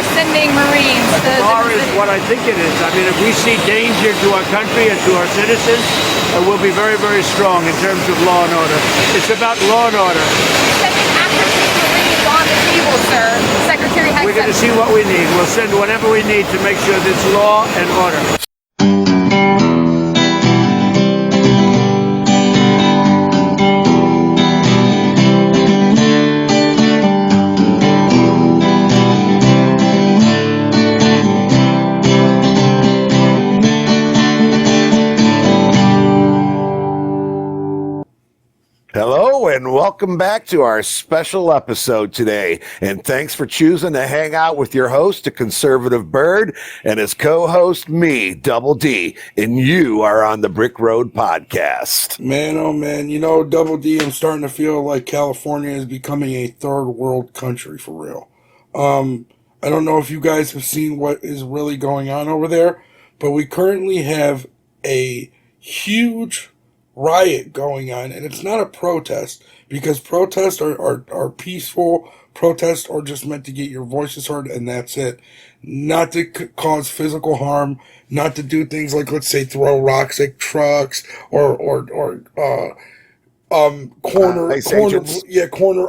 they're sending Marines. As far as what I think it is, I mean, if we see danger to our country and to our citizens, we'll be very, very strong in terms of law and order. It's about law and order. Sending active Marines on the table, sir. Secretary has We're going to see what we need. We'll send whatever we need to make sure there's law and order. Hello and welcome back to our special episode today. And thanks for choosing to hang out with your host, a conservative bird, and his co-host, me, Double D. And you are on the Brick Road Podcast. Man, oh man, you know, Double D, I'm starting to feel like California is becoming a third world country for real. I don't know if you guys have seen what is really going on over there, but we currently have a huge riot going on, and it's not a protest, because protests are peaceful. Protests are just meant to get your voices heard, and that's it. Not to cause physical harm, not to do things like, let's say, throw rocks at trucks corner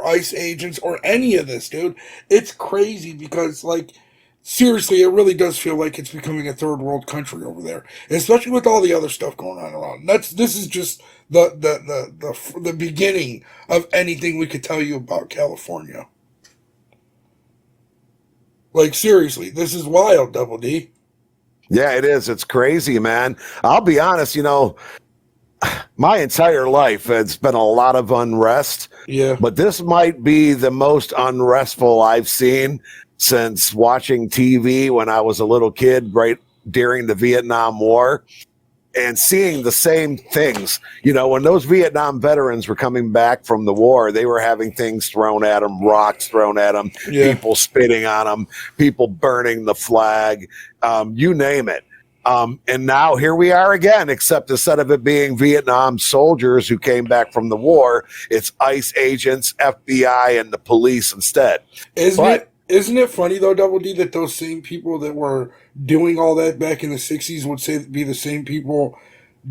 ice agents or any of this, dude. It's crazy because, like, seriously, it really does feel like it's becoming a third world country over there, especially with all the other stuff going on around. This is just the beginning of anything we could tell you about California. Like, seriously, this is wild, Double D. Yeah, it is. It's crazy, man. I'll be honest, you know, my entire life it's been a lot of unrest. Yeah. But this might be the most unrestful I've seen since watching TV when I was a little kid, right during the Vietnam War, and seeing the same things. You know, when those Vietnam veterans were coming back from the war, they were having things thrown at them, rocks thrown at them, people spitting on them, people burning the flag, you name it. And now here we are again, except instead of it being Vietnam soldiers who came back from the war, it's ICE agents, FBI, and the police instead. Isn't it funny, though, Double D, that those same people that were doing all that back in the 60s would be the same people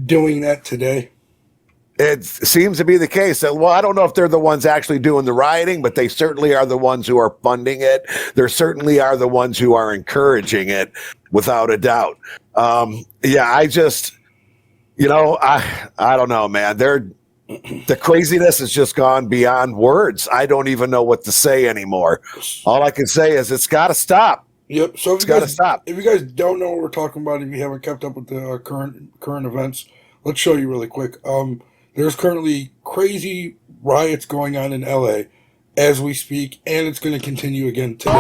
doing that today? It seems to be the case. Well, I don't know if they're the ones actually doing the rioting, but they certainly are the ones who are funding it. There certainly are the ones who are encouraging it, without a doubt. I just, you know, I don't know, man. The craziness has just gone beyond words. I don't even know what to say anymore. All I can say is it's got to stop. Yep. So it's got to stop. If you guys don't know what we're talking about, if you haven't kept up with the current events, let's show you really quick. There's currently crazy riots going on in LA as we speak, and it's going to continue again today.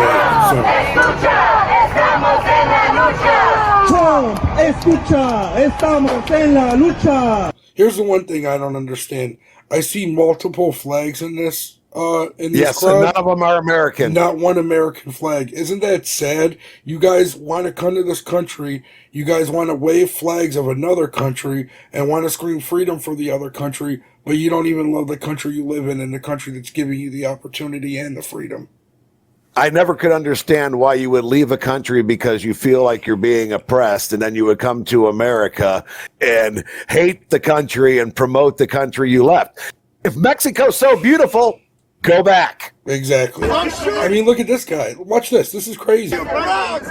Here's the one thing I don't understand. I see multiple flags in this crowd. And none of them are American. Not one American flag. Isn't that sad? You guys want to come to this country. You guys want to wave flags of another country and want to scream freedom for the other country, but you don't even love the country you live in and the country that's giving you the opportunity and the freedom. I never could understand why you would leave a country because you feel like you're being oppressed, and then you would come to America and hate the country and promote the country you left. If Mexico's so beautiful, go back. Exactly. I mean, look at this guy. Watch this. This is crazy. Look at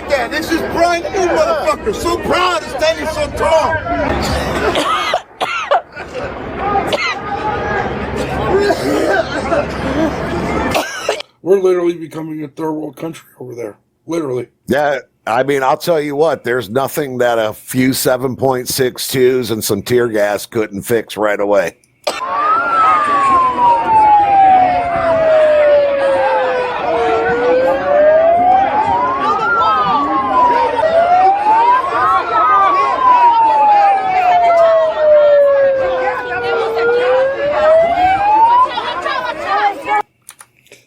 that. This is brand new, motherfucker. So proud of standing so tall. We're literally becoming a third world country over there. Literally. Yeah. I mean, I'll tell you what, there's nothing that a few 7.62s and some tear gas couldn't fix right away.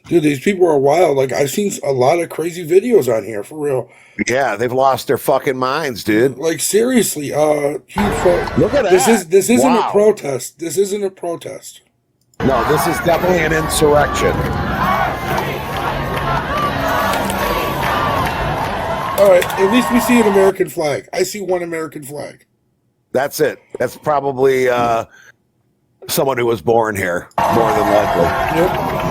Dude, these people are wild. Like, I've seen a lot of crazy videos on here, for real. Yeah, they've lost their fucking minds, dude. Like, seriously, look at this that. This isn't wow. a protest. This isn't a protest. No, this is definitely an insurrection. All right, at least we see an American flag. I see one American flag. That's it. That's probably someone who was born here, more than likely. Yep.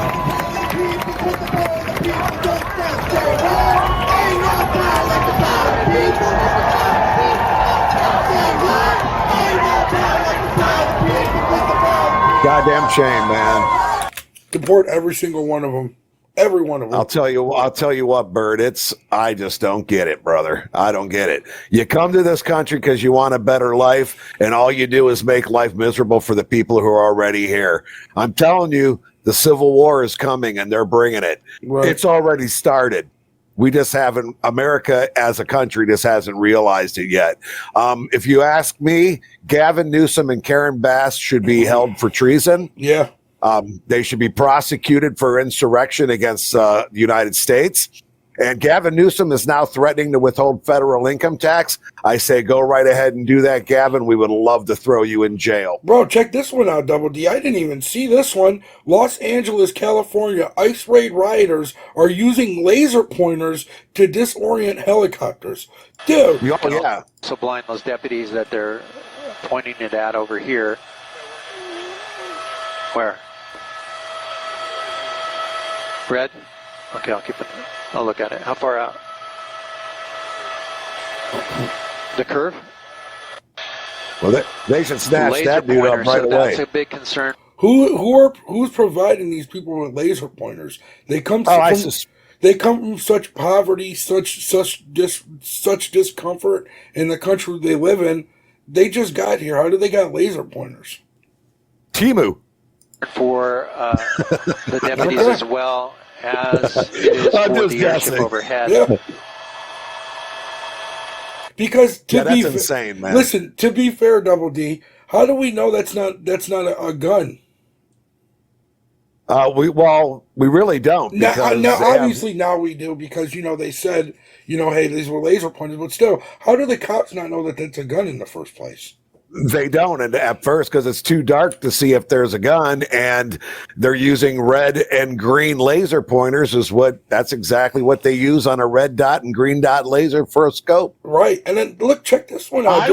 Goddamn shame, man. Deport every single one of them. Every one of them. I'll tell you what, Bert. I just don't get it, brother. I don't get it. You come to this country because you want a better life, and all you do is make life miserable for the people who are already here. I'm telling you, the Civil War is coming, and they're bringing it. Right. It's already started. We just haven't, America as a country just hasn't realized it yet. If you ask me, Gavin Newsom and Karen Bass should be held for treason. Yeah. They should be prosecuted for insurrection against the United States. And Gavin Newsom is now threatening to withhold federal income tax. I say go right ahead and do that, Gavin. We would love to throw you in jail. Bro, check this one out, Double D. I didn't even see this one. Los Angeles, California, ICE raid rioters are using laser pointers to disorient helicopters. Dude. Oh, yeah. So blind those deputies that they're pointing it at over here. Where? Red? Okay, I'll look at it. How far out? The curve? Well, they should snatch Laser that dude up pointers, right so away. that's a big concern. Who's providing these people with laser pointers? They come from such poverty, such discomfort in the country they live in. They just got here. How do they got laser pointers? Timu. For the deputies as well as it is for the airship overhead. Yeah. Because that's insane, man. Listen, to be fair, Double D, how do we know that's not a gun? We really don't. Now obviously now we do because they said hey, these were laser pointers, but still, how do the cops not know that that's a gun in the first place? They don't, and at first, because it's too dark to see if there's a gun, and they're using red and green laser pointers. That's exactly what they use on a red dot and green dot laser for a scope. Right, and then look, check this one out. I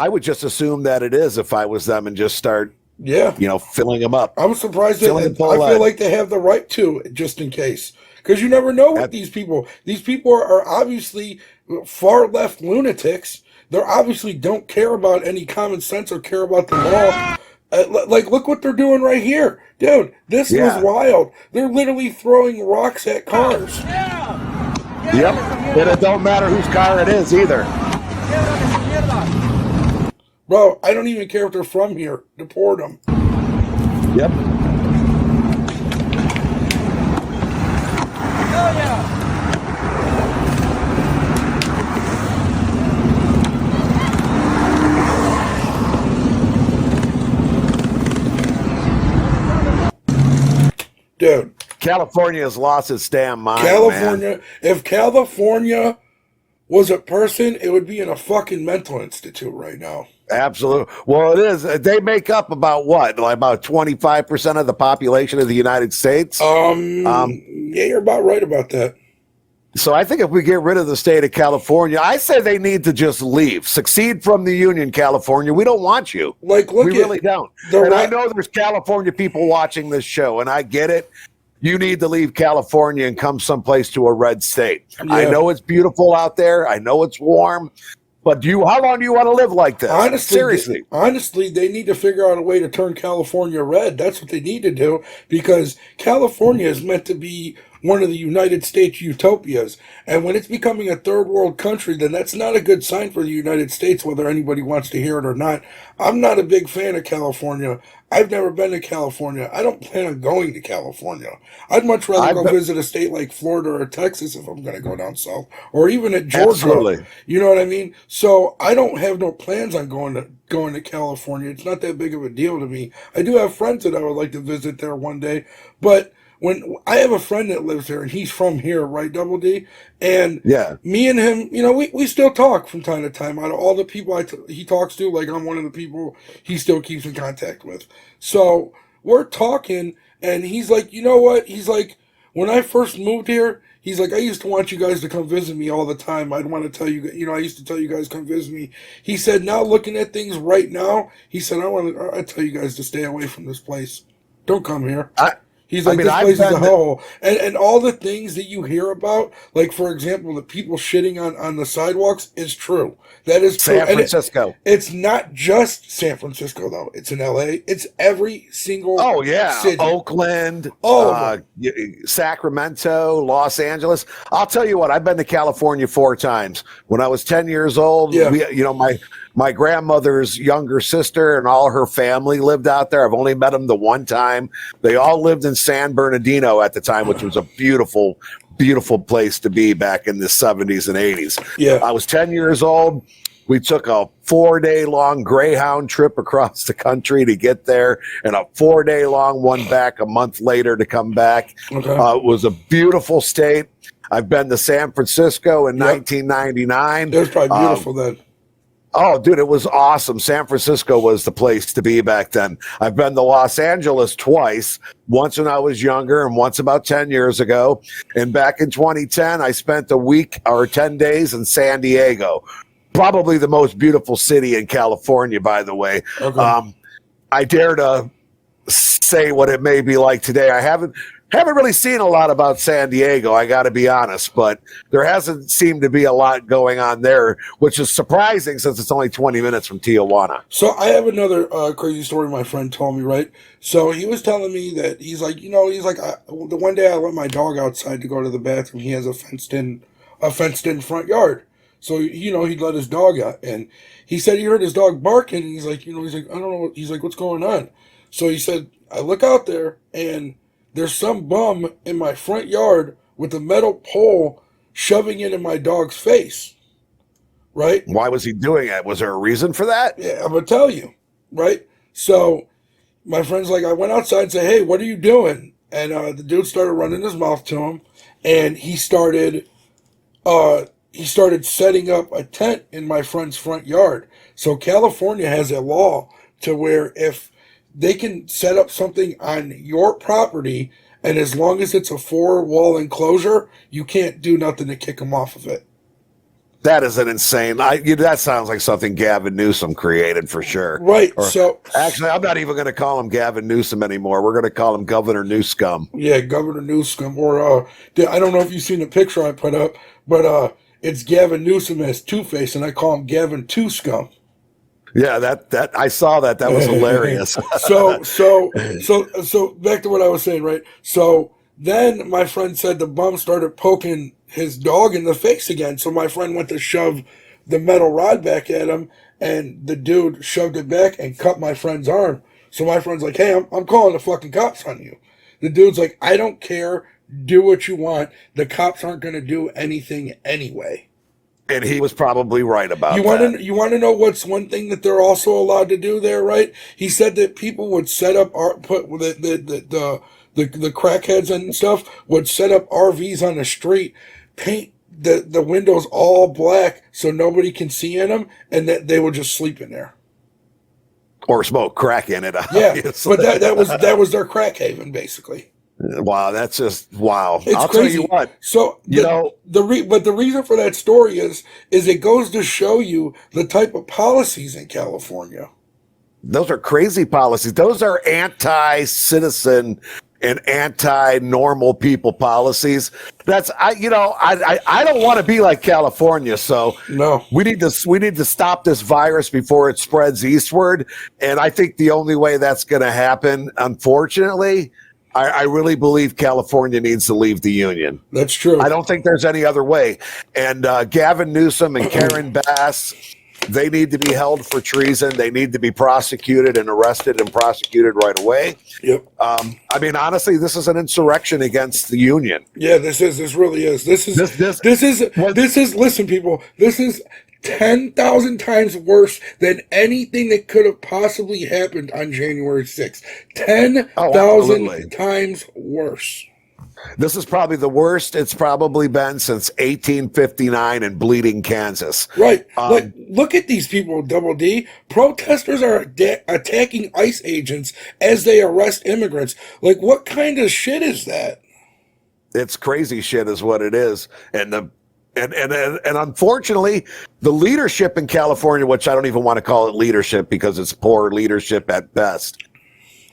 would just assume that it is if I was them and just start, filling them up. I'm surprised that I feel like they have the right to, just in case, because you never know what these people are obviously far left lunatics. They obviously don't care about any common sense or care about the law. Look what they're doing right here. Dude, this was wild. They're literally throwing rocks at cars. Yep. And it don't matter whose car it is either. Bro, I don't even care if they're from here. Deport them. Yep. Oh, yeah. Dude, California has lost its damn mind. man. If California was a person, it would be in a fucking mental institute right now. Absolutely. Well, it is. They make up about what? Like about 25% of the population of the United States? Yeah, you're about right about that. So I think if we get rid of the state of California, I say they need to just leave. Secede from the union, California. We don't want you. We really don't. And I know there's California people watching this show, and I get it. You need to leave California and come someplace to a red state. Yeah. I know it's beautiful out there. I know it's warm. But how long do you want to live like this? Seriously. Honestly, they need to figure out a way to turn California red. That's what they need to do, because California is meant to be one of the United States utopias. And when it's becoming a third world country, then that's not a good sign for the United States, whether anybody wants to hear it or not. I'm not a big fan of California. I've never been to California. I don't plan on going to California. I'd much rather go visit a state like Florida or Texas if I'm going to go down south, or even at Georgia. Absolutely. You know what I mean? So I don't have no plans on going to California. It's not that big of a deal to me. I do have friends that I would like to visit there one day, but when I have a friend that lives there and he's from here, right, Double D? And me and him, we still talk from time to time. Out of all the people he talks to, like I'm one of the people he still keeps in contact with. So we're talking, and he's like, you know what? He's like, when I first moved here, he's like, I used to want you guys to come visit me all the time. I'd want to tell you, I used to tell you guys come visit me. He said, now looking at things right now, he said, I tell you guys to stay away from this place. Don't come here. He's like, this place is a hellhole. And all the things that you hear about, like, for example, the people shitting on the sidewalks is true. That is true. San Francisco. It's not just San Francisco, though. It's in L.A. It's every single city. Oakland, all of Sacramento, Los Angeles. I'll tell you what, I've been to California 4 times. When I was 10 years old, my grandmother's younger sister and all her family lived out there. I've only met them the one time. They all lived in San Bernardino at the time, which was a beautiful, beautiful place to be back in the 70s and 80s. Yeah. I was 10 years old. We took a 4-day-long Greyhound trip across the country to get there, and a 4-day-long one back a month later to come back. Okay. It was a beautiful state. I've been to San Francisco in 1999. It was probably beautiful then. Oh, dude, it was awesome. San Francisco was the place to be back then. I've been to Los Angeles twice, once when I was younger and once about 10 years ago. And back in 2010, I spent a week or 10 days in San Diego. Probably the most beautiful city in California, by the way. Okay. I dare to say what it may be like today. I haven't really seen a lot about San Diego, I got to be honest, but there hasn't seemed to be a lot going on there, which is surprising since it's only 20 minutes from Tijuana. So I have another crazy story my friend told me, right? So he was telling me that he's like, the one day I let my dog outside to go to the bathroom. He has a fenced in front yard. So, he'd let his dog out, and he said he heard his dog barking, and he's like, I don't know. He's like, what's going on? So he said, I look out there, and there's some bum in my front yard with a metal pole shoving it in my dog's face. Right? Why was he doing it? Was there a reason for that? Yeah, I'm going to tell you. Right? So my friend's like, I went outside and said, hey, what are you doing? And the dude started running his mouth to him, and he started setting up a tent in my friend's front yard. So California has a law to where if they can set up something on your property, and as long as it's a 4-wall enclosure, you can't do nothing to kick them off of it. That is an insane. That sounds like something Gavin Newsom created for sure. Right. Actually, I'm not even going to call him Gavin Newsom anymore. We're going to call him Governor Newscum. Yeah, Governor Newscum. Or I don't know if you've seen the picture I put up, but it's Gavin Newsom as Two-Face, and I call him Gavin Two-Scum. Yeah, that I saw that. That was hilarious. So back to what I was saying, right? So then my friend said the bum started poking his dog in the face again. So my friend went to shove the metal rod back at him, and the dude shoved it back and cut my friend's arm. So my friend's like, hey, I'm calling the fucking cops on you. The dude's like, I don't care. Do what you want. The cops aren't going to do anything anyway. And he was probably right about that. You want to know what's one thing that they're also allowed to do there, right? He said that people would set up the crackheads and stuff would set up RVs on the street, paint the windows all black so nobody can see in them, and that they would just sleep in there. Or smoke crack in it. Obviously. Yeah, but that was their crack haven, basically. Wow, that's just wow. I'll crazy. Tell you what. So the reason for that story is it goes to show you the type of policies in California. Those are crazy policies. Those are anti-citizen and anti-normal people policies. That's I don't want to be like California, so no. We need to stop this virus before it spreads eastward. And I think the only way that's going to happen, unfortunately, I really believe California needs to leave the union. That's true. I don't think there's any other way. And Gavin Newsom and Karen Bass, they need to be held for treason. They need to be prosecuted and arrested and prosecuted right away. Yep. I mean, honestly, this is an insurrection against the union. Yeah, this really is. This is. Listen, people. This is 10,000 times worse than anything that could have possibly happened on January 6th. 10,000 times worse. This is probably the worst it's probably been since 1859 in Bleeding, Kansas. Right. Like, look at these people, Double D. Protesters are attacking ICE agents as they arrest immigrants. Like, what kind of shit is that? It's crazy shit is what it is. And unfortunately, the leadership in California, which I don't even want to call it leadership because it's poor leadership at best,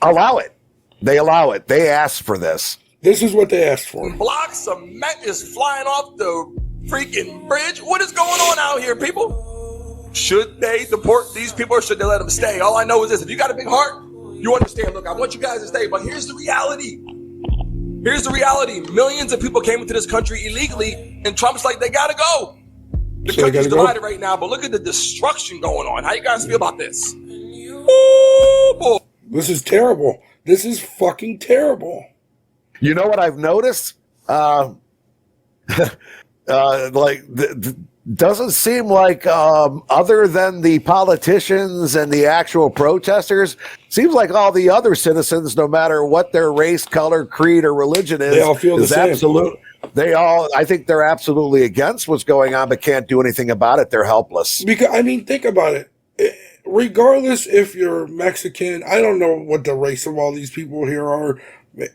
allow it. They allow it. They asked for this. This is what they asked for. Blocks, cement is flying off the freaking bridge. What is going on out here, people? Should they deport these people or should they let them stay? All I know is this. If you got a big heart, you understand. Look, I want you guys to stay, but here's the reality. Here's the reality. Millions of people came into this country illegally, and Trump's like, they gotta go. The country's divided right now, but look at the destruction going on. How you guys feel about this? Ooh, boy. This is terrible. This is fucking terrible. You know what I've noticed? Doesn't seem like other than the politicians and the actual protesters, seems like all the other citizens, no matter what their race, color, creed, or religion is, they all feel the same. I think they're absolutely against what's going on, but can't do anything about it. They're helpless. Because, I mean, think about it. Regardless if you're Mexican, I don't know what the race of all these people here are.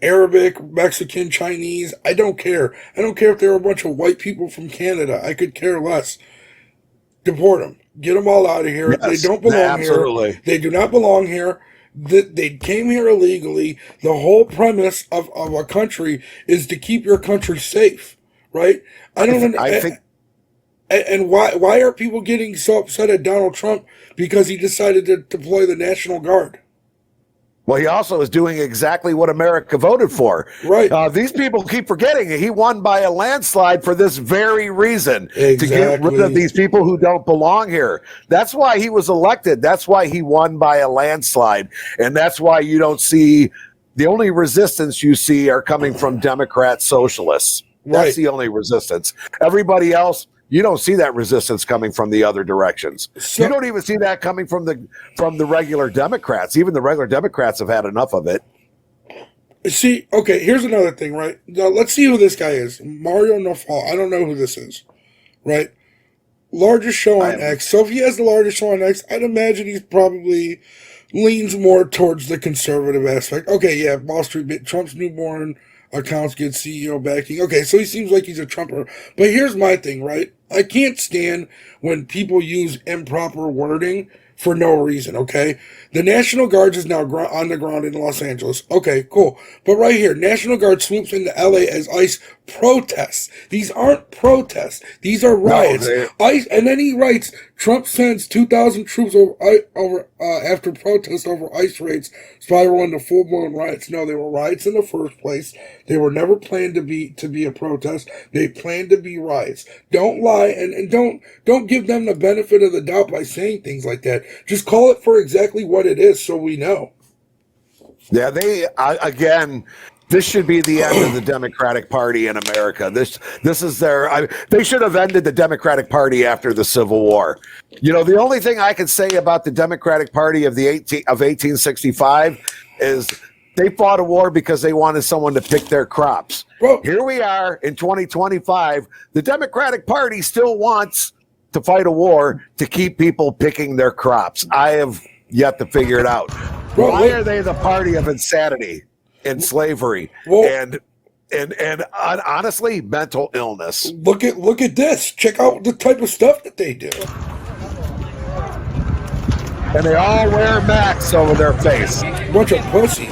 Arabic, Mexican, Chinese, I don't care. I don't care if they're a bunch of white people from Canada. I could care less. Deport them. Get them all out of here. Yes, they don't belong absolutely. here. They do not belong here. They came here illegally. The whole premise of a country is to keep your country safe, right? I think. And why are people getting so upset at Donald Trump because he decided to deploy the National Guard? Well, he also is doing exactly what America voted for. Right. These people keep forgetting he won by a landslide for this very reason. Exactly. To get rid of these people who don't belong here. That's why he was elected. That's why he won by a landslide. And that's why you don't see the only resistance you see are coming from Democrat socialists. That's Right. the only resistance. Everybody else, you don't see that resistance coming from the other directions. You don't even see that coming from the regular Democrats. Even the regular Democrats have had enough of it. See, okay, here's another thing, right? Now, let's see who this guy is. Mario Nofal. I don't know who this is, right? Largest show on X. So if he has the largest show on X, I'd imagine he's probably leans more towards the conservative aspect. Okay, yeah, Wall Street, Trump's newborn accounts get CEO backing. Okay, so he seems like he's a Trumper. But here's my thing, right? I can't stand when people use improper wording for no reason, okay? The National Guard is now on the ground in Los Angeles. Okay, cool. But right here, National Guard swoops into LA as ICE protests. These aren't protests. These are riots. No, ICE, and then he writes, Trump sends 2,000 troops over after protests over ICE raids spiral into full-blown riots. No, they were riots in the first place. They were never planned to be a protest. They planned to be riots. Don't lie and don't give them the benefit of the doubt by saying things like that. Just call it for exactly what it is so we know. Yeah, again, this should be the end of the Democratic Party in America. This is they should have ended the Democratic Party after the Civil War. You know, the only thing I can say about the Democratic Party of 1865 is they fought a war because they wanted someone to pick their crops. Bro. Here we are in 2025. The Democratic Party still wants to fight a war to keep people picking their crops. I have yet to figure it out. Bro, why are they the party of insanity and slavery and honestly mental illness? Look at this. Check out the type of stuff that they do. And they all wear masks over their face. Bunch of pussies.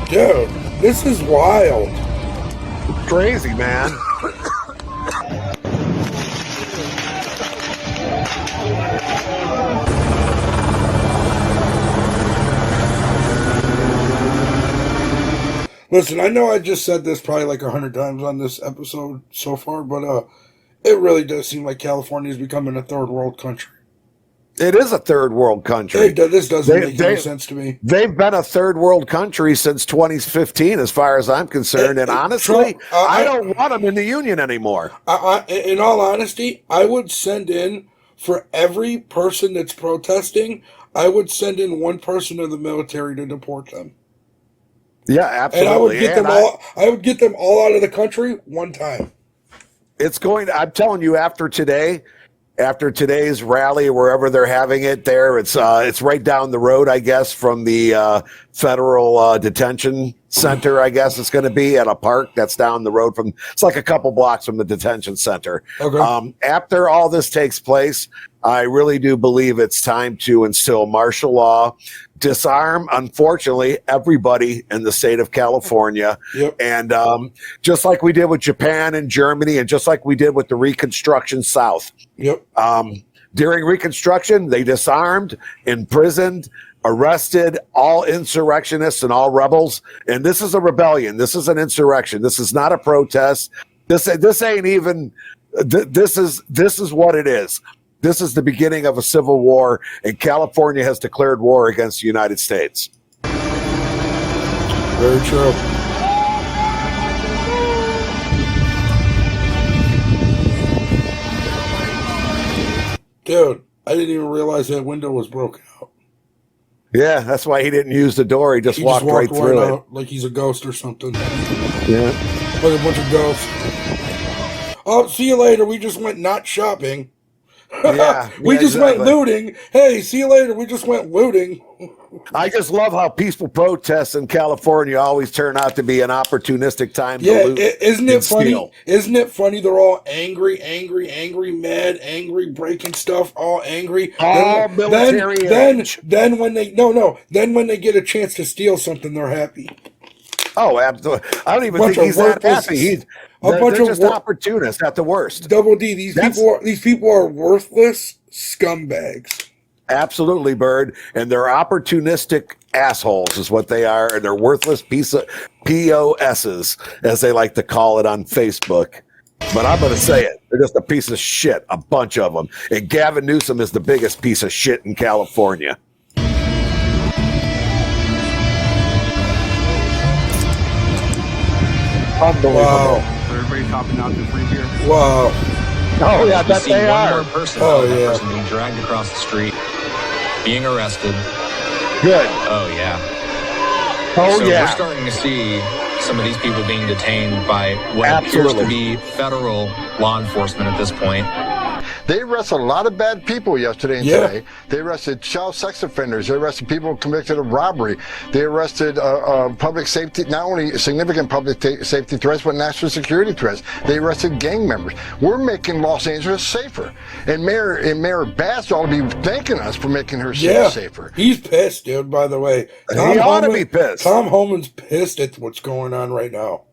Dude, this is wild. Crazy, man. Listen, I know I just said this probably like 100 times on this episode so far, but it really does seem like California is becoming a third world country. It is a third world country. This doesn't make any sense to me. They've been a third world country since 2015, as far as I'm concerned. And honestly, I don't want them in the union anymore. In all honesty, I would send in, for every person that's protesting, I would send in one person of the military to deport them. Yeah, absolutely. And I would get I would get them all out of the country one time. I'm telling you, after today's rally, wherever they're having it there, it's right down the road, I guess, from the federal detention center. I guess it's going to be at a park that's down the road from. It's like a couple blocks from the detention center. Okay. After all this takes place, I really do believe it's time to instill martial law, disarm, unfortunately, everybody in the state of California. Yep. And just like we did with Japan and Germany, and just like we did with the Reconstruction South. Yep. During Reconstruction, they disarmed, imprisoned, arrested all insurrectionists and all rebels. And this is a rebellion. This is an insurrection. This is not a protest. This ain't even. This is what it is. This is the beginning of a civil war, and California has declared war against the United States. Very true. Dude, I didn't even realize that window was broken out. Yeah, that's why he didn't use the door. He just walked right through it. Like he's a ghost or something. Yeah. Like a bunch of ghosts. Oh, see you later. We just went not shopping. Yeah, we just went looting. Hey, see you later. We just went looting. I just love how peaceful protests in California always turn out to be an opportunistic time to loot. Isn't it funny? Steal. Isn't it funny? They're all angry, mad, angry, breaking stuff, all angry. All military age. Then when they get a chance to steal something, they're happy. Oh, absolutely. I don't even think he's that happy. They're just opportunists at the worst. Double D, these people are worthless scumbags. Absolutely, Bird. And they're opportunistic assholes is what they are. And they're worthless piece of POSs, as they like to call it on Facebook. But I'm going to say it. They're just a piece of shit, a bunch of them. And Gavin Newsom is the biggest piece of shit in California. Unbelievable. Wow. So everybody's hopping out to free beer. Wow. Oh, yeah, that they are. One more person, person being dragged across the street, being arrested. Good. Oh, yeah. Oh, so yeah. we're starting to see some of these people being detained by what appears to be federal law enforcement at this point. They arrested a lot of bad people yesterday and today. They arrested child sex offenders. They arrested people convicted of robbery. They arrested public safety, not only significant public safety threats, but national security threats. They arrested gang members. We're making Los Angeles safer. And Mayor Bass ought to be thanking us for making her city safer. He's pissed, dude, by the way. He ought to be pissed. Tom Homan's pissed at what's going on right now.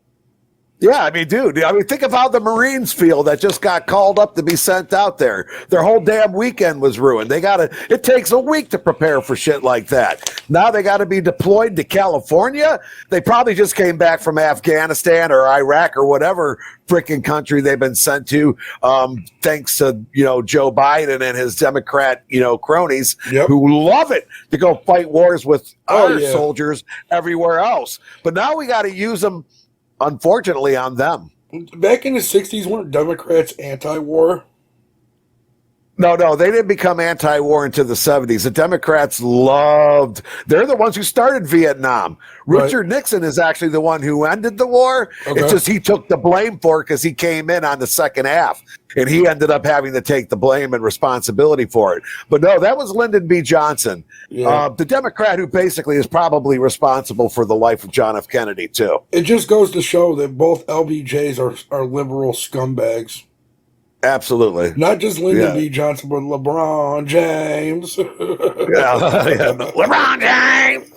Yeah, I mean, dude, think of how the Marines feel that just got called up to be sent out there. Their whole damn weekend was ruined. It takes a week to prepare for shit like that. Now they got to be deployed to California. They probably just came back from Afghanistan or Iraq or whatever freaking country they've been sent to, thanks to, Joe Biden and his Democrat, cronies who love it to go fight wars with our soldiers everywhere else. But now we got to use them, unfortunately, on them. Back in the 60s, weren't Democrats anti-war? No, they didn't become anti-war until the 70s. The Democrats they're the ones who started Vietnam. Richard Nixon is actually the one who ended the war. Okay. It's just he took the blame for it because he came in on the second half. And he ended up having to take the blame and responsibility for it. But no, that was Lyndon B. Johnson, the Democrat who basically is probably responsible for the life of John F. Kennedy, too. It just goes to show that both LBJs are liberal scumbags. Absolutely. Not just Lyndon B. Johnson, but LeBron James. LeBron James!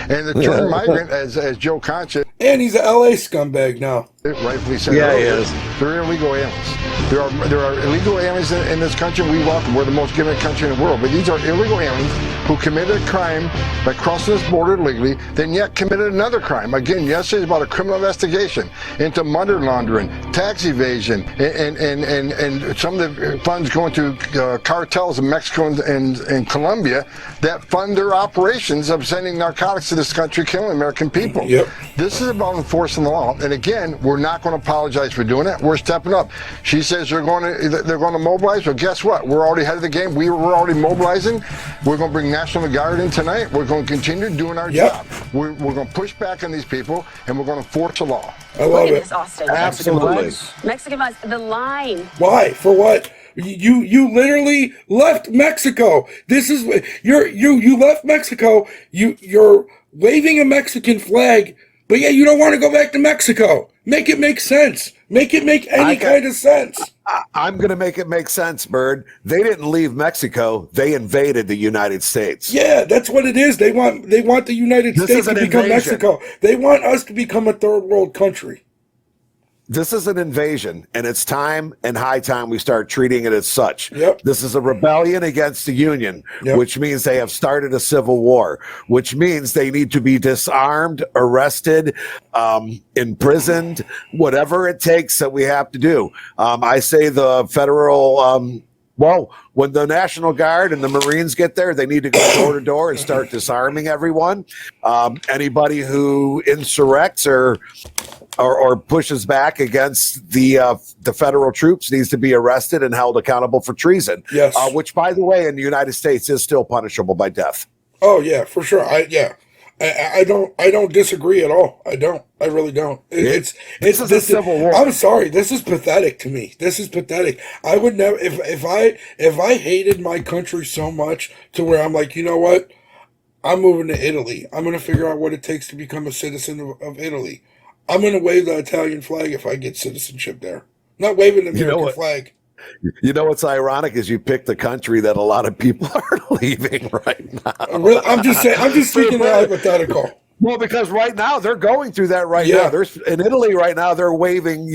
And the term migrant, as Joe Concha. And he's an LA scumbag now. rightfully said Yeah, he earlier, is. they're illegal aliens. There are illegal aliens in this country. We welcome. We're the most giving country in the world. But these are illegal aliens who committed a crime by crossing this border illegally, then yet committed another crime. Again, yesterday about a criminal investigation into money laundering, tax evasion, and some of the funds going to cartels in Mexico and Colombia that fund their operations of sending narcotics to this country, killing American people. Yep. This is about enforcing the law. And again, we're not going to apologize for doing it. We're stepping up. She says they're going to mobilize. Well, guess what? We're already ahead of the game. We're already mobilizing. We're going to bring National Guard in tonight. We're going to continue doing our job. We're going to push back on these people, and we're going to enforce the law. I love it. Austin. Absolutely. Mexican flags. The line. Why? For what? You literally left Mexico. This is you left Mexico. You're waving a Mexican flag, but yeah, you don't want to go back to Mexico. Make it make sense. Make it make any kind of sense. I'm going to make it make sense, Bird. They didn't leave Mexico. They invaded the United States. Yeah, that's what it is. They want the United States to become Mexico. They want us to become a third world country. This is an invasion, and it's time and high time we start treating it as such. Yep. This is a rebellion against the Union, which means they have started a civil war, which means they need to be disarmed, arrested, imprisoned, whatever it takes that we have to do. I say the federal, well, when the National Guard and the Marines get there, they need to go door to door and start disarming everyone. Anybody who insurrects or pushes back against the federal troops needs to be arrested and held accountable for treason. Yes. Which, by the way, in the United States is still punishable by death. Oh yeah, for sure. I don't disagree at all. I don't. I really don't. It's a civil war. I'm sorry. This is pathetic to me. This is pathetic. I would never if I hated my country so much to where I'm like, you know what? I'm moving to Italy. I'm going to figure out what it takes to become a citizen of Italy. I'm going to wave the Italian flag if I get citizenship there. Not waving the American flag. You know what's ironic is you picked the country that a lot of people are leaving right now. I'm just saying. I'm just speaking hypothetical. Well, because right now they're going through that right now. There's in Italy right now. They're waving,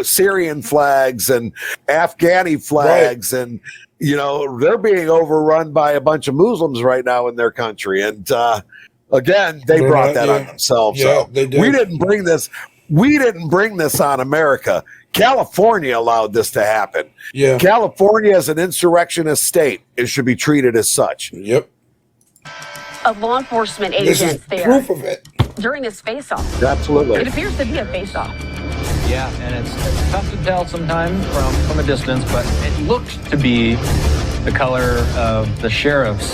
Syrian flags and Afghani flags, and they're being overrun by a bunch of Muslims right now in their country. And again, they brought that on themselves. Yeah, so they did. we didn't bring this. We didn't bring this on America. California allowed this to happen. Yeah. California is an insurrectionist state. It should be treated as such. Yep. Of law enforcement agents there. Proof of it. During this face-off. Absolutely. It appears to be a face-off. Yeah, and it's tough to tell sometimes from a distance, but it looked to be the color of the sheriff's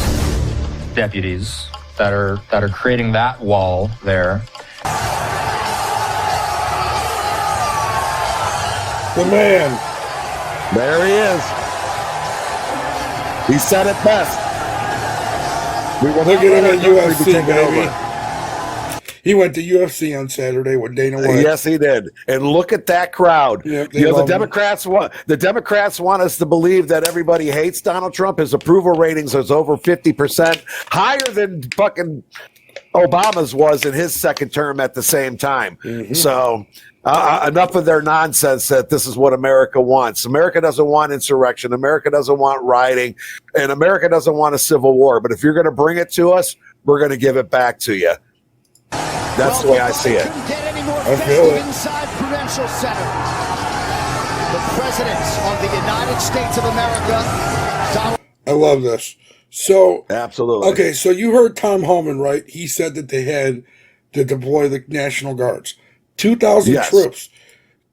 deputies that are creating that wall there. The man. There he is. He said it best. We will look at him at UFC, baby. He went to UFC on Saturday with Dana White. Yes, he did. And look at that crowd. Yeah, the Democrats want us to believe that everybody hates Donald Trump. His approval ratings is over 50%, higher than fucking Obama's was in his second term at the same time. Mm-hmm. So enough of their nonsense that this is what America wants. America doesn't want insurrection. America doesn't want rioting. And America doesn't want a civil war. But if you're going to bring it to us, we're going to give it back to you. That's the way I see it. I feel it. Inside Prudential Center, the President of the United States of America, Donald. I love this. So absolutely. Okay, so you heard Tom Homan, right? He said that they had to deploy the National Guards. 2,000 troops.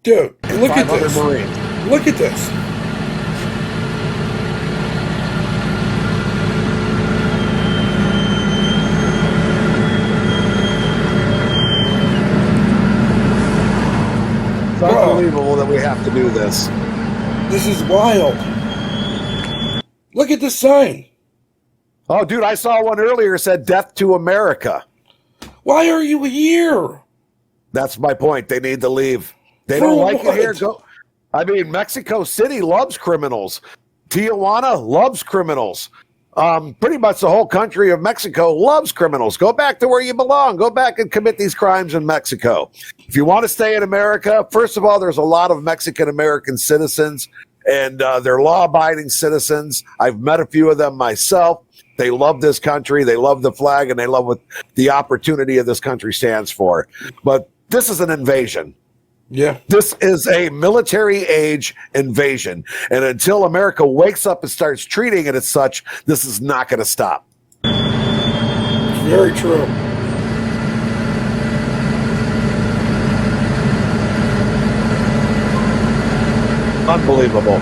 Dude, look at this. Marines. Look at this. It's unbelievable that we have to do this. This is wild. Look at the sign. Oh, dude, I saw one earlier that said "Death to America." Why are you here? That's my point. They need to leave. They don't like it here. Go. I mean, Mexico City loves criminals. Tijuana loves criminals. pretty much the whole country of Mexico loves criminals. Go back to where you belong. Go back and commit these crimes in Mexico. If you want to stay in America, first of all, there's a lot of Mexican-American citizens, and they're law-abiding citizens. I've met a few of them myself. They love this country. They love the flag, and they love what the opportunity of this country stands for. But this is an invasion. Yeah. This is a military age invasion. And until America wakes up and starts treating it as such, this is not going to stop. Very true. Unbelievable.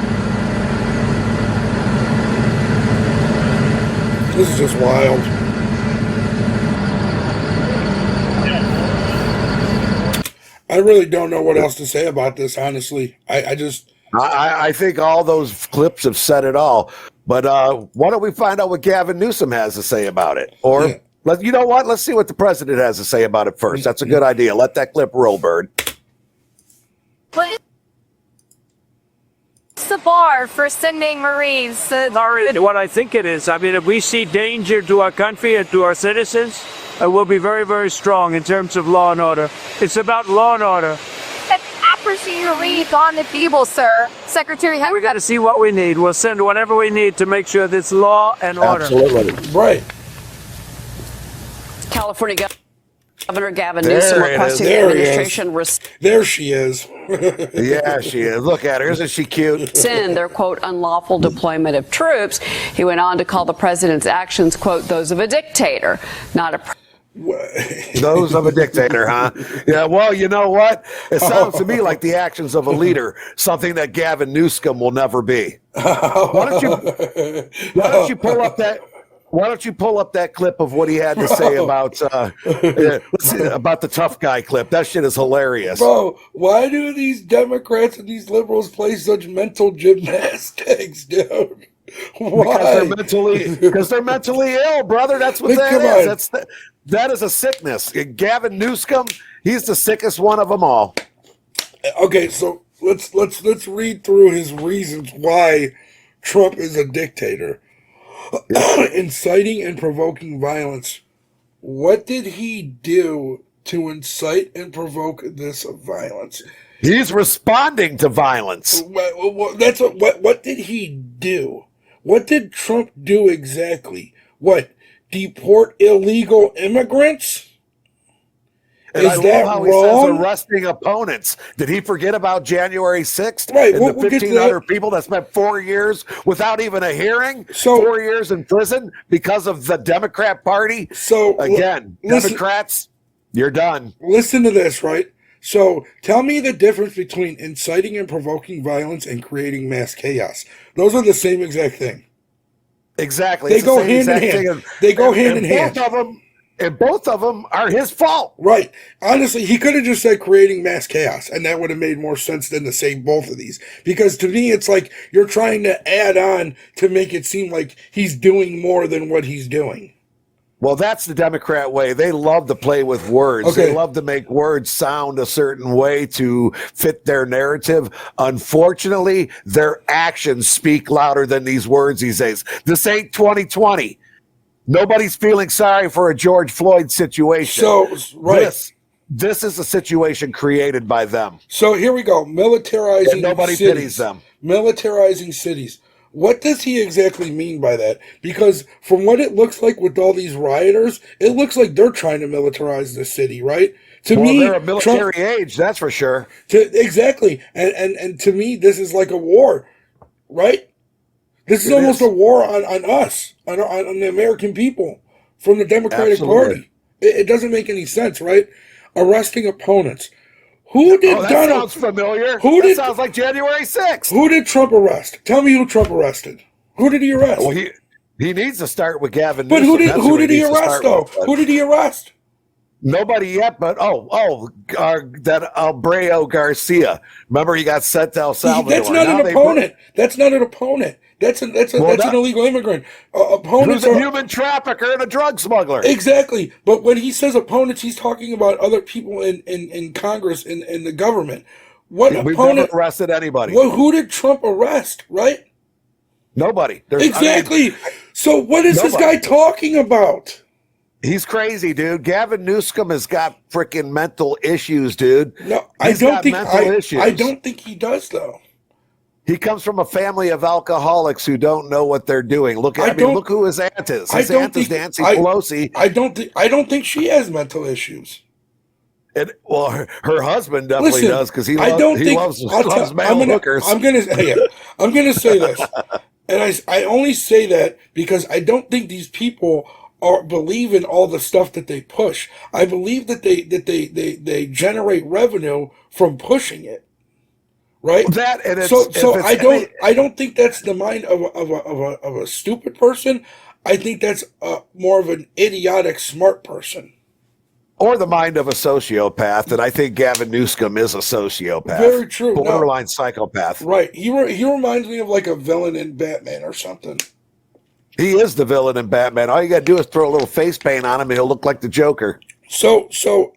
This is just wild. I really don't know what else to say about this, honestly. I think all those clips have said it all. But why don't we find out what Gavin Newsom has to say about it? Or, you know what? Let's see what the president has to say about it first. That's a good idea. Let that clip roll, Bird. What's the bar for sending Marines? What I think it is, I mean, if we see danger to our country and to our citizens, we'll be very, very strong in terms of law and order. It's about law and order. Marines on the table, sir. Secretary, we got to see what we need. We'll send whatever we need to make sure there's law and order. Absolutely. Right. California Governor Gavin Newsom requesting the administration there she is. Yeah, she is. Look at her. Isn't she cute? rescind their, quote, unlawful deployment of troops. He went on to call the president's actions, quote, those of a dictator, not a Those of a dictator, huh? Yeah, well, you know what? It sounds to me like the actions of a leader, something that Gavin Newsom will never be. Why don't you pull up that? Why don't you pull up that clip of what he had to say about the tough guy clip? That shit is hilarious. Bro, why do these Democrats and these liberals play such mental gymnastics, dude? Why? Because they're mentally ill, brother. That's what that is. That is a sickness. Gavin Newsom, he's the sickest one of them all. Okay, so let's read through his reasons why Trump is a dictator. Inciting and provoking violence. What did he do to incite and provoke this violence? He's responding to violence. That's what did he do? What did Trump do exactly? What? Deport illegal immigrants? And I love how he says arresting opponents. Did he forget about January 6th? Right. And the 1,500 people that spent 4 years without even a hearing? 4 years in prison because of the Democrat Party? So, again, Democrats, you're done. Listen to this, right? So, tell me the difference between inciting and provoking violence and creating mass chaos. Those are the same exact thing. Exactly. They go hand in hand. They go hand in hand. Both of them are his fault. Right. Honestly, he could have just said creating mass chaos, and that would have made more sense than to say both of these. Because to me, it's like you're trying to add on to make it seem like he's doing more than what he's doing. Well, that's the Democrat way. They love to play with words. Okay. They love to make words sound a certain way to fit their narrative. Unfortunately, their actions speak louder than these words these days. This ain't 2020. Nobody's feeling sorry for a George Floyd situation. So, right. This is a situation created by them. So here we go. Militarizing and nobody cities. pities them. Militarizing cities. What does he exactly mean by that? Because from what it looks like with all these rioters, it looks like they're trying to militarize the city, right? To me, they're a military age, that's for sure. Exactly. And to me, this is like a war, right? This is almost a war on us, on the American people from the Democratic Party. It doesn't make any sense, right? Arresting opponents. Who did that sounds familiar. Sounds like January 6th. Who did Trump arrest? Tell me who Trump arrested. Who did he arrest? Well, he needs to start with Gavin But Newsom. who did he arrest, though? Who did he arrest? Nobody yet, but that Albreo Garcia. Remember, he got sent to El Salvador. That's not an opponent. That's not an opponent. That's an illegal immigrant. Opponents who's a human trafficker and a drug smuggler. Exactly. But when he says opponents, he's talking about other people in Congress, in the government. We've never arrested anybody. Well, who did Trump arrest, right? Nobody. Exactly. So what is this guy talking about? He's crazy, dude. Gavin Newsom has got freaking mental issues, dude. No, I don't think he does, though. He comes from a family of alcoholics who don't know what they're doing. Look who his aunt is. His aunt is Nancy Pelosi. I don't think she has mental issues. Well, her husband definitely does because he loves male hookers. I'm gonna say this, and I only say that because I don't think these people believe in all the stuff that they push. I believe that they generate revenue from pushing it, right? I don't think that's the mind of a stupid person. I think that's more of an idiotic smart person. Or the mind of a sociopath, and I think Gavin Newsom is a sociopath. Very true. Borderline psychopath. Right. He reminds me of like a villain in Batman or something. He is the villain in Batman. All you got to do is throw a little face paint on him, and he'll look like the Joker. So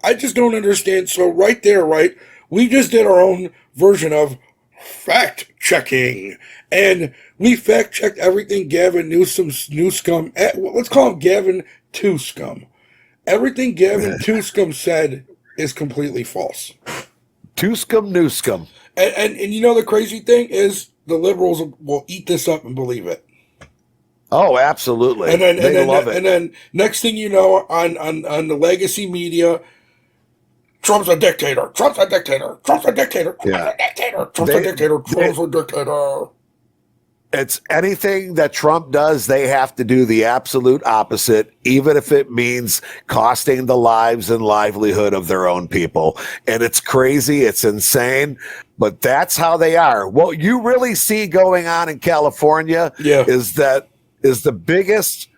I just don't understand. So right there, right, we just did our own version of fact checking, and we fact checked everything Gavin Newsom. Let's call him Gavin Newsom. Everything Gavin Newsom said is completely false. Newsom. And you know the crazy thing is the liberals will eat this up and believe it. Oh, absolutely. They love it. And then next thing you know, on the legacy media, Trump's a dictator. Trump's a dictator. Trump's a dictator. Trump's a dictator. Trump's a dictator. Trump's a dictator. It's anything that Trump does, they have to do the absolute opposite, even if it means costing the lives and livelihood of their own people. And it's crazy. It's insane. But that's how they are. What you really see going on in California is the biggest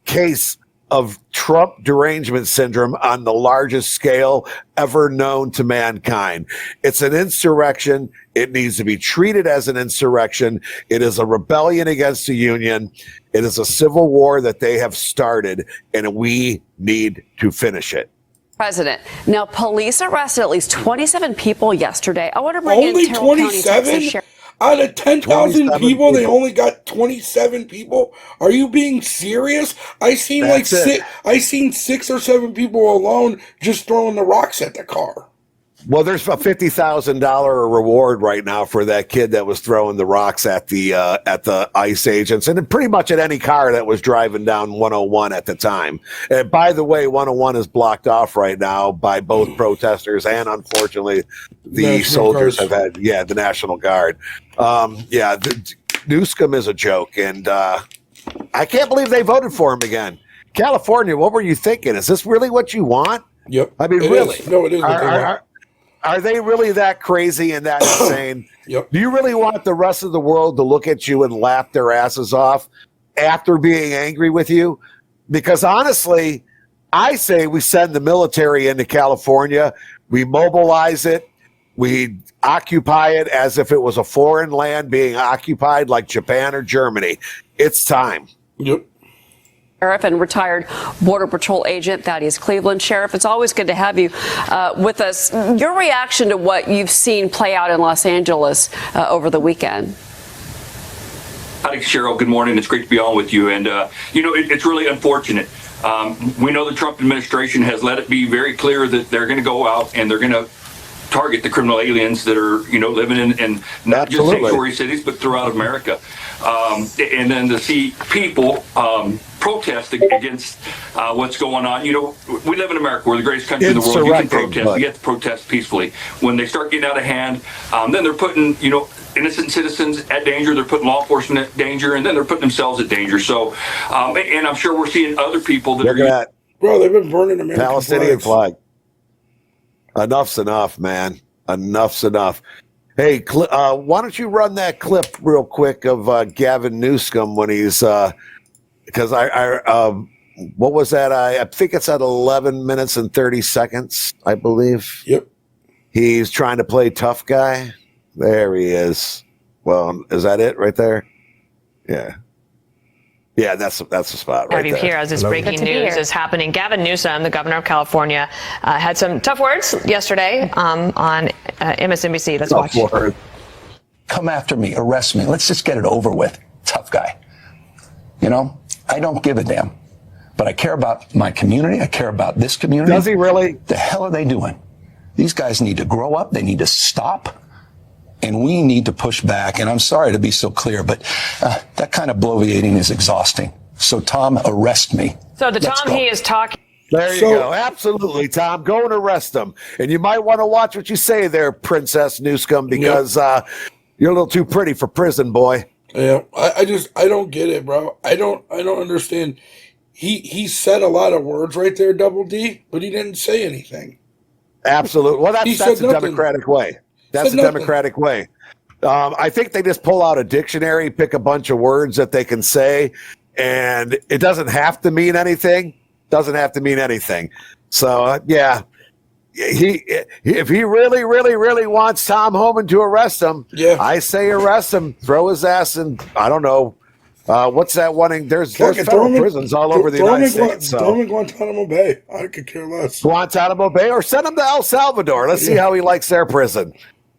case of Trump derangement syndrome on the largest scale ever known to mankind. It's an insurrection. It needs to be treated as an insurrection. It is a rebellion against the union. It is a civil war that they have started, and we need to finish it. President. Now, police arrested at least 27 people yesterday. I want to bring only in Terrell County, 27? Texas Out of 10,000 people, they only got 27 people. Are you being serious? I seen six or seven people alone just throwing the rocks at the car. Well, there's a $50,000 reward right now for that kid that was throwing the rocks at the ICE agents, and pretty much at any car that was driving down 101 at the time. And by the way, 101 is blocked off right now by both protesters and, unfortunately, the soldiers have had the National Guard. Newsom is a joke, and I can't believe they voted for him again. California, what were you thinking? Is this really what you want? Yep. I mean, it really? Is. No, it is what they want. Are they really that crazy and that insane? Yep. Do you really want the rest of the world to look at you and laugh their asses off after being angry with you? Because honestly, I say we send the military into California, we mobilize it, we occupy it as if it was a foreign land being occupied like Japan or Germany. It's time. Yep. Sheriff and retired Border Patrol agent Thaddeus Cleveland. Sheriff, it's always good to have you with us. Your reaction to what you've seen play out in Los Angeles over the weekend? Hi, Cheryl. Good morning. It's great to be on with you. And, it's really unfortunate. We know the Trump administration has let it be very clear that they're going to go out and they're going to target the criminal aliens that are, living in not just sanctuary cities, but throughout America. And then to see people protest against what's going on. We live in America. We're the greatest country in the world. You can protest. You have to protest peacefully. When they start getting out of hand, then they're putting, innocent citizens at danger. They're putting law enforcement at danger, and then they're putting themselves at danger. So, and I'm sure we're seeing other people that Bro, they've been burning American Palestinian flag. Enough's enough, man. Enough's enough. Hey, why don't you run that clip real quick of Gavin Newsom when he's because what was that? I think it's at 11 minutes and 30 seconds, I believe. Yep. He's trying to play tough guy. There he is. Well, is that it right there? Yeah. Yeah, that's the spot right have you there. here as this breaking news is happening. Gavin Newsom, the governor of California, had some tough words yesterday on MSNBC. Let's watch. Come after me, arrest me. Let's just get it over with. Tough guy. I don't give a damn. But I care about my community. I care about this community. Does he really? The hell are they doing? These guys need to grow up. They need to stop. And we need to push back. And I'm sorry to be so clear, but that kind of bloviating is exhausting. So, Tom, arrest me. So the Tom he is talking. There you go. Absolutely, Tom. Go and arrest them. And you might want to watch what you say there, Princess Newscomb, because you're a little too pretty for prison, boy. Yeah, I don't get it, bro. I don't understand. He said a lot of words right there, Double D, but he didn't say anything. Absolutely. Well, that's the Democratic way. That's the Democratic way. I think they just pull out a dictionary, pick a bunch of words that they can say, and it doesn't have to mean anything. Doesn't have to mean anything. So, yeah. If he really, really, really wants Tom Homan to arrest him, I say arrest him, throw his ass in, I don't know, what's that one? There's federal prisons all over the United States. Throw him in Guantanamo Bay. I could care less. Guantanamo Bay, or send him to El Salvador. Let's see how he likes their prison.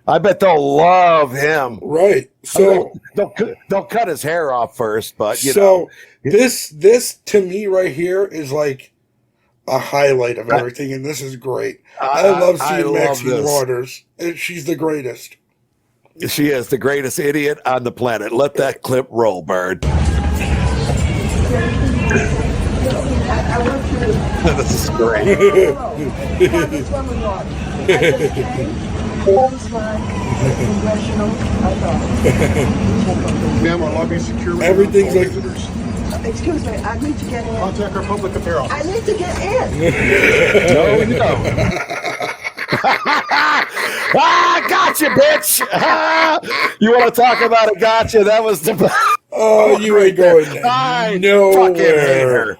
I bet they'll love him. Right. So they'll cut his hair off first, but you know. This to me right here is like a highlight of everything, and this is great. I love seeing Maxine Waters, and she's the greatest. She is the greatest idiot on the planet. Let that clip roll, Bird. This is great. Ma'am, our lobby is secure. Everything's like. Excuse me, I need to get in. Contact our public affairs office. I need to get in. No, you don't. Gotcha, bitch. You want to talk about a gotcha? That was the. Oh, you ain't going there. I fucking hate her.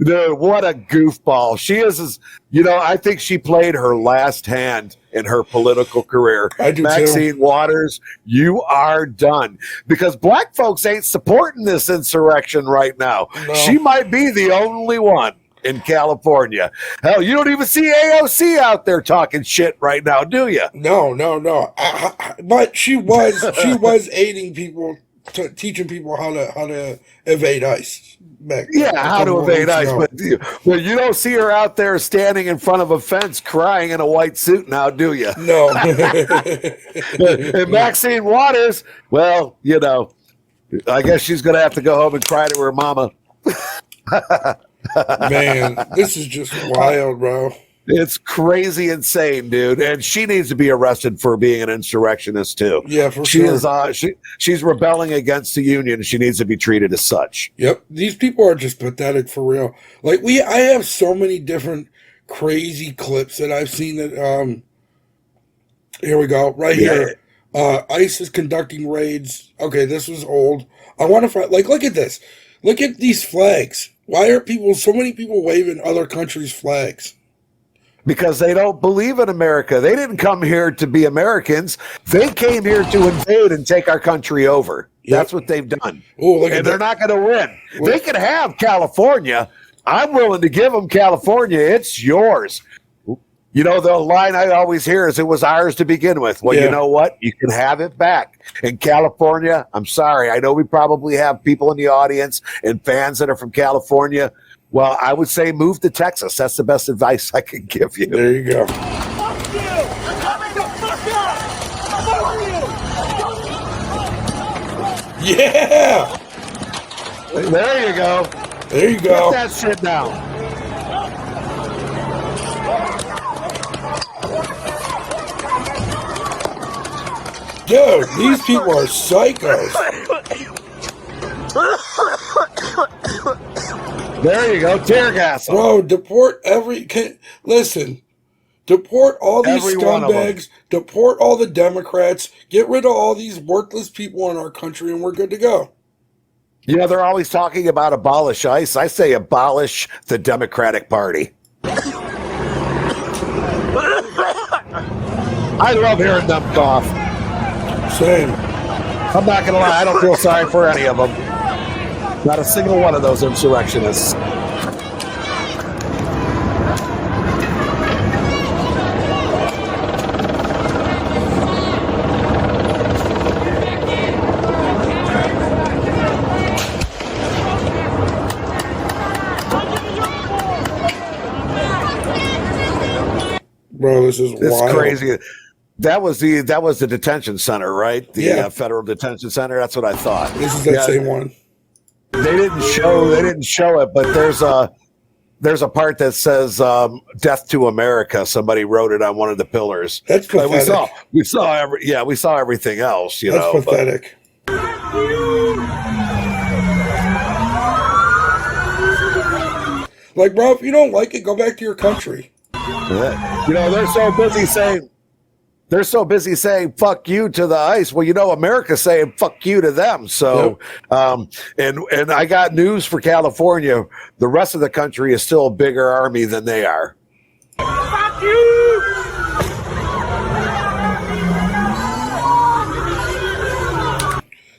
Dude, what a goofball. She is, I think she played her last hand in her political career. I do Maxine Waters, you are done. Because black folks ain't supporting this insurrection right now. No. She might be the only one in California. Hell, you don't even see AOC out there talking shit right now, do you? No. But she was aiding people, teaching people how to evade ICE. How to evade ICE, but you don't see her out there standing in front of a fence crying in a white suit now, do you? No. And Maxine Waters, well, I guess she's going to have to go home and cry to her mama. Man, this is just wild, bro. It's crazy insane, dude. And she needs to be arrested for being an insurrectionist too. Yeah, for sure. She's rebelling against the union. She needs to be treated as such. Yep. These people are just pathetic for real. Like I have so many different crazy clips that I've seen that here we go. Right here. ICE is conducting raids. Okay, this was old. I want to find look at this. Look at these flags. Why are so many people waving other countries' flags? Because they don't believe in America. They didn't come here to be Americans. They came here to invade and take our country over. Yep. That's what they've done. Ooh, and they're not going to win. They can have California. I'm willing to give them California. It's yours. The line I always hear is it was ours to begin with. Well, you know what? You can have it back. In California, I'm sorry. I know we probably have people in the audience and fans that are from California. Well, I would say move to Texas. That's the best advice I can give you. There you go. Fuck you! Coming the fuck up! Fuck you! Yeah! There you go. There you go. Put that shit down. Dude, these people are psychos. There you go, tear gas. Bro, deport deport all these scumbags, deport all the Democrats, get rid of all these worthless people in our country, and we're good to go. They're always talking about abolish ICE. I say abolish the Democratic Party. I love hearing them cough. Same. I'm not going to lie, I don't feel sorry for any of them. Not a single one of those insurrectionists. Yo, this is It's wild. crazy. That was the detention center, right? The federal detention center. That's what I thought. This is that same one. They didn't show it, but there's a part that says "Death to America." Somebody wrote it on one of the pillars. That's pathetic. We saw everything else. That's pathetic. Like, bro, if you don't like it, go back to your country. They're so busy saying "fuck you" to the ICE. Well, America's saying "fuck you" to them. So, and I got news for California. The rest of the country is still a bigger army than they are. Fuck you!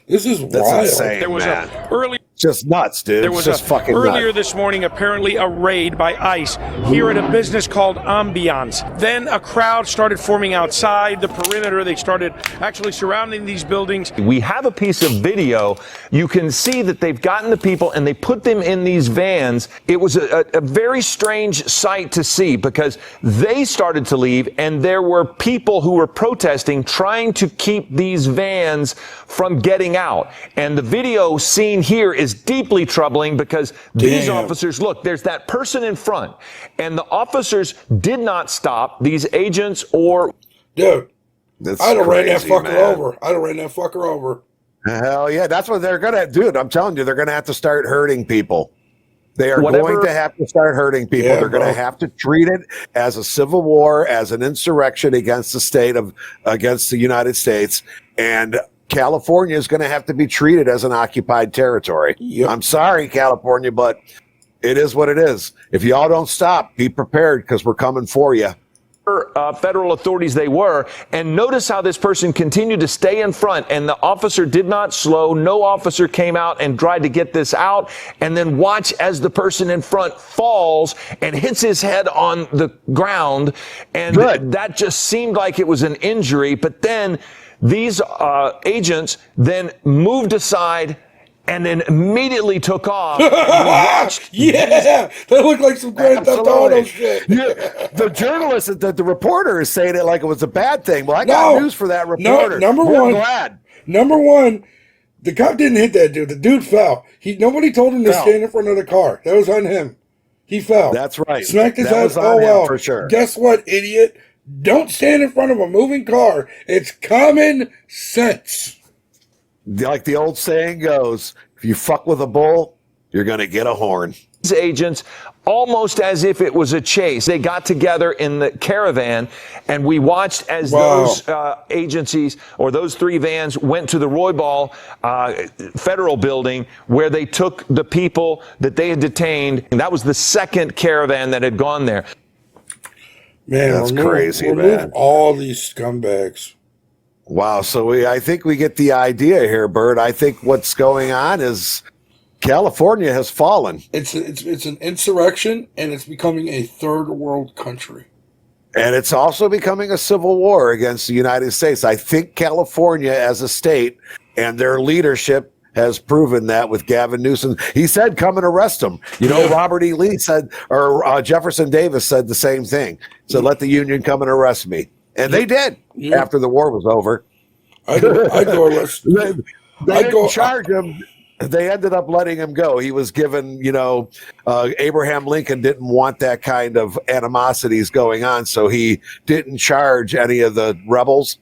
This is That's wild. insane, There was man. a early. Just nuts, dude. There was just fucking earlier nuts. this morning, apparently a raid by ICE here at a business called Ambiance. Then a crowd started forming outside the perimeter. They started actually surrounding these buildings. We have a piece of video. You can see that they've gotten the people and they put them in these vans. It was a very strange sight to see because they started to leave and there were people who were protesting trying to keep these vans from getting out. And the video seen here is deeply troubling because these officers, look, there's that person in front and the officers did not stop these agents or... Dude, I'd have ran that fucker man. over. I'd have ran that fucker over. Hell yeah, that's what they're gonna do. I'm telling you, they're gonna have to start hurting people. They are going to have to start hurting people. Yeah, they're going to have to treat it as a civil war, as an insurrection against against the United States. And California is going to have to be treated as an occupied territory. Yep. I'm sorry, California, but it is what it is. If y'all don't stop, be prepared because we're coming for you. Federal authorities they were, and notice how this person continued to stay in front and the officer did not slow. No officer came out and tried to get this out, and then watch as the person in front falls and hits his head on the ground, and that just seemed like it was an injury. But then these agents then moved aside and then immediately took off. Yeah, that looked like some Grand Theft Auto shit. Yeah, the journalist, the reporter is saying it like it was a bad thing. Well, I got news for that reporter. Number one, the cop didn't hit that dude. The dude fell. Nobody told him to stand in front of the car. That was on him. He fell. That's right. Smacked his That head. was on Oh him well. for sure. Guess what, idiot? Don't stand in front of a moving car. It's common sense. Like the old saying goes, if you fuck with a bull, you're going to get a horn. These agents, almost as if it was a chase, they got together in the caravan and we watched as those agencies or those three vans went to the Roybal federal building where they took the people that they had detained. And that was the second caravan that had gone there. Man, that's crazy, remove all these scumbags. Wow. So I think we get the idea here, Bert. I think what's going on is California has fallen. It's an insurrection, and it's becoming a third world country. And it's also becoming a civil war against the United States. I think California as a state and their leadership has proven that with Gavin Newsom. He said, come and arrest him. Robert E. Lee said, or Jefferson Davis said the same thing. So let the union come and arrest me. And they did after the war was over. I'd go arrest him. They didn't charge him. They ended up letting him go. He was given, Abraham Lincoln didn't want that kind of animosities going on, so he didn't charge any of the rebels.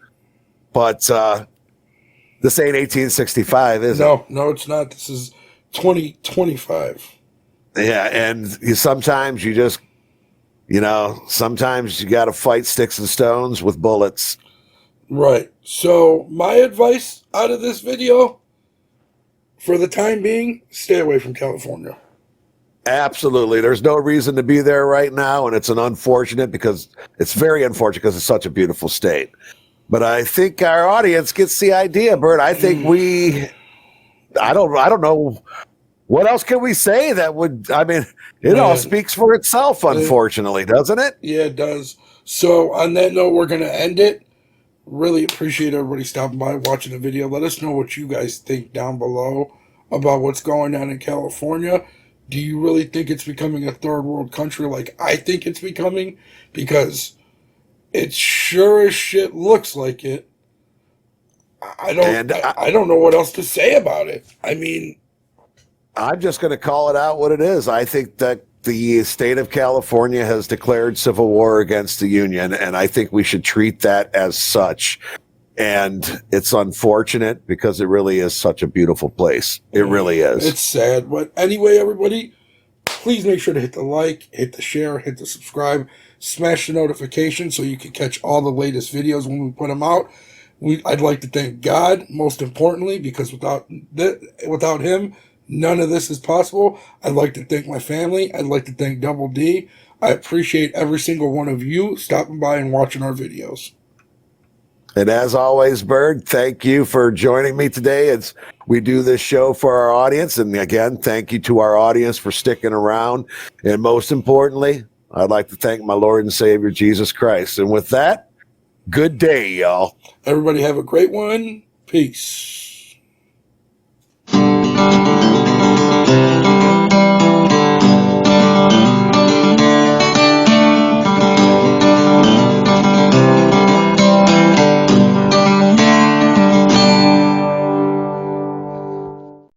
But this ain't 1865, is it? No, it's not. This is 2025. Yeah, and sometimes you just, sometimes you got to fight sticks and stones with bullets. Right. So my advice out of this video, for the time being, stay away from California. Absolutely. There's no reason to be there right now, and it's very unfortunate because it's such a beautiful state. But I think our audience gets the idea, Bert. I think I don't know. What else can we say that would, it all speaks for itself, unfortunately, doesn't it? Yeah, it does. So on that note, we're going to end it. Really appreciate everybody stopping by, watching the video. Let us know what you guys think down below about what's going on in California. Do you really think it's becoming a third world country like I think it's becoming? Because It sure as shit looks like it. I don't know what else to say about it. I mean, I'm just going to call it out what it is. I think that the state of California has declared civil war against the Union, and I think we should treat that as such. And it's unfortunate because it really is such a beautiful place. It really is. It's sad. But anyway, everybody, please make sure to hit the like, hit the share, hit the subscribe, smash the notification so you can catch all the latest videos when we put them out. I'd like to thank God, most importantly, because without him, none of this is possible. I'd like to thank my family. I'd like to thank Double D. I appreciate every single one of you stopping by and watching our videos. And as always, Bird, thank you for joining me today as we do this show for our audience. And again, thank you to our audience for sticking around. And most importantly, I'd like to thank my Lord and Savior, Jesus Christ. And with that, good day, y'all. Everybody have a great one. Peace.